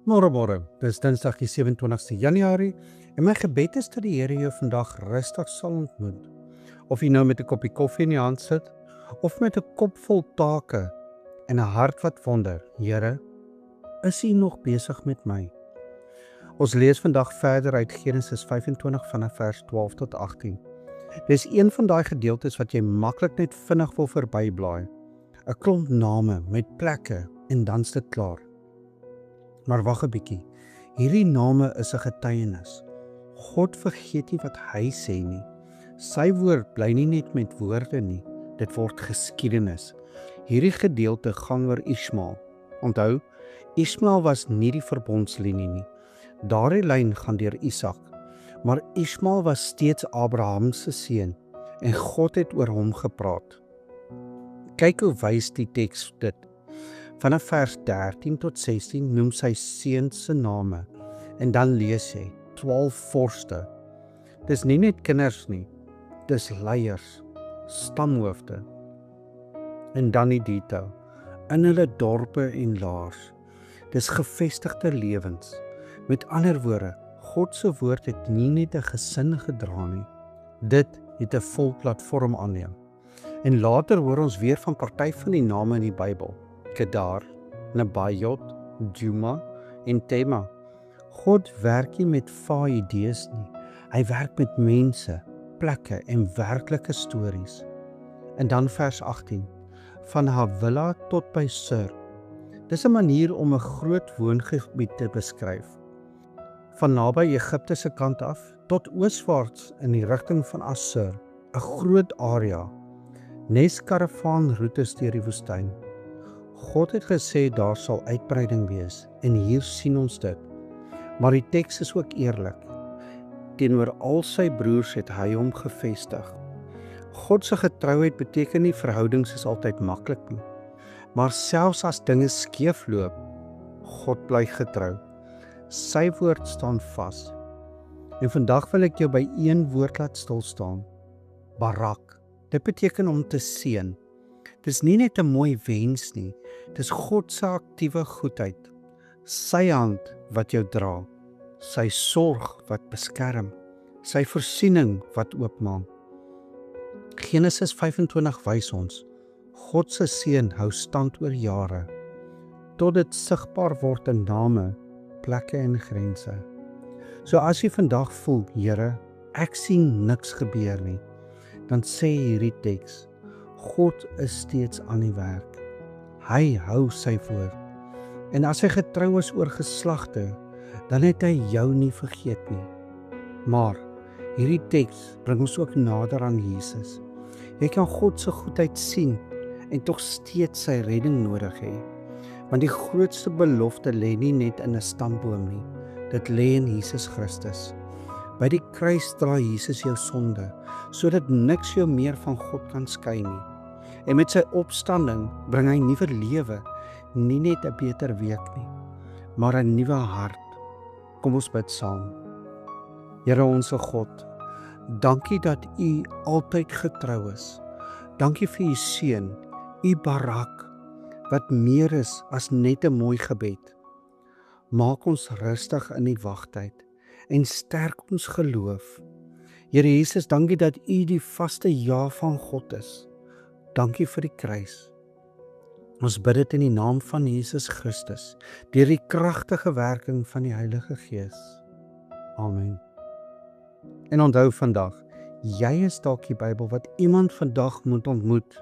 Môre, dis Dinsdag die 27ste Januarie en my gebed is dat die Here jou vandag rustig sal ontmoet. Of jy nou met 'n koppie koffie in die hand sit of met 'n kop vol take en 'n hart wat wonder, Here, is U nog besig met my? Ons lees vandag verder uit Genesis 25 vanaf vers 12 tot 18. Dis een van daai gedeeltes wat jy maklik net vinnig wil verbyblaai. 'n Klomp name met plekke en dan's dit klaar. Maar wag 'n bietjie, hierdie name is 'n getuienis. God vergeet nie wat hy sê nie. Sy woord bly nie net met woorde nie, dit word geskiedenis. Hierdie gedeelte gaan oor Ismael. Onthou, Ismael was nie die verbondslinie nie. Daardie lyn gaan deur Isak, maar Ismael was steeds Abraham se seun en God het oor hom gepraat. Kyk hoe wys die teks dit. Vanaf vers 13 tot 16 noem sy seuns se name en dan lees jy 12 vorste. Dis nie net kinders nie, dis leiers, stamhoofde. En dan die detail, in hulle dorpe en laars. Dis gevestigde lewens. Met ander woorde, God se woord het nie net 'n gesin gedra nie. Dit het 'n vol platform aanneem. En later hoor ons weer van party van die name in die Bybel. Kedar, Nebaioth, Duma en Tema. God werk nie met vae idees nie. Hy werk met mense, plekke en werklike stories. En dan vers 18. Van Havila tot by Sur. Dis 'n manier om 'n groot woongebied te beskryf. Van naby Egipte se kant af tot ooswaarts in die rigting van Assur, 'n groot area. Nes karavaanroetes deur die woestyn. God het gesê daar sal uitbreiding wees en hier sien ons dit. Maar die teks is ook eerlik. Teenoor al sy broers het hy hom gevestig. God se getrouheid beteken nie verhoudings is altyd maklik nie. Maar selfs as dinge skeefloop, God bly getrou. Sy woord staan vas. En vandag wil ek jou by een woord laat stil staan. Barak. Dit beteken om te seën. Dis nie net 'n mooi wens nie, dis God se aktiewe goedheid. Sy hand wat jou dra, sy sorg wat beskerm, sy voorsiening wat oopmaak. Genesis 25 wys ons, God se seën hou stand oor jare, tot dit sigbaar word in name, plekke en grense. So as jy vandag voel, Here, ek sien niks gebeur nie, dan sê hierdie teks, God is steeds aan die werk. Hy hou sy woord. En as hy getrou is oor geslagte, dan het hy jou nie vergeet nie. Maar hierdie teks bring ons ook nader aan Jesus. Jy kan God se goedheid sien en tog steeds sy redding nodig hê. Want die grootste belofte lê nie net in 'n stamboom nie. Dit lê in Jesus Christus. By die kruis dra Jesus jou sonde, sodat niks jou meer van God kan skei nie. En met sy opstanding bring hy nuwe lewe, nie net 'n beter week nie, maar 'n nuwe hart. Kom ons bid saam. Here onse God, dankie dat U altyd getrou is. Dankie vir U seën, U Barak, wat meer is as net 'n mooi gebed. Maak ons rustig in die wagtyd en sterk ons geloof. Here Jesus, dankie dat U die vaste ja van God is. Dankie vir die kruis. Ons bid dit in die naam van Jesus Christus, deur die kragtige werking van die Heilige Gees. Amen. En onthou vandag, jy is dalk die Bybel wat iemand vandag moet ontmoet.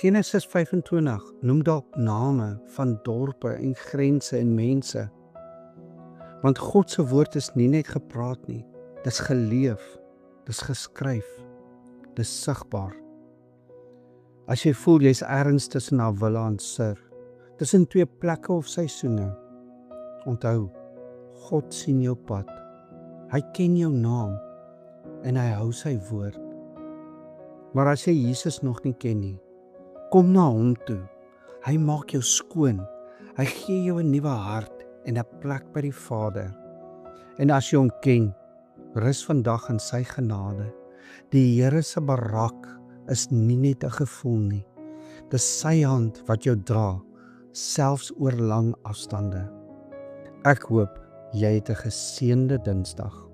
Genesis 25 noem dalk name van dorpe en grense en mense. Want God se woord is nie net gepraat nie, dis geleef, dis geskryf, dis sigbaar. As jy voel jy's ergens tussen Havila en Sur, tussen twee plekke of seisoene, onthou, God sien jou pad. Hy ken jou naam en hy hou sy woord. Maar as jy Jesus nog nie ken nie, kom na hom toe. Hy maak jou skoon. Hy gee jou 'n nuwe hart en 'n plek by die Vader. En as jy hom ken, rus vandag in sy genade. Die Here se barak is nie net 'n gevoel nie. Dis sy hand wat jou dra, selfs oor lang afstande. Ek hoop jy het 'n geseënde Dinsdag.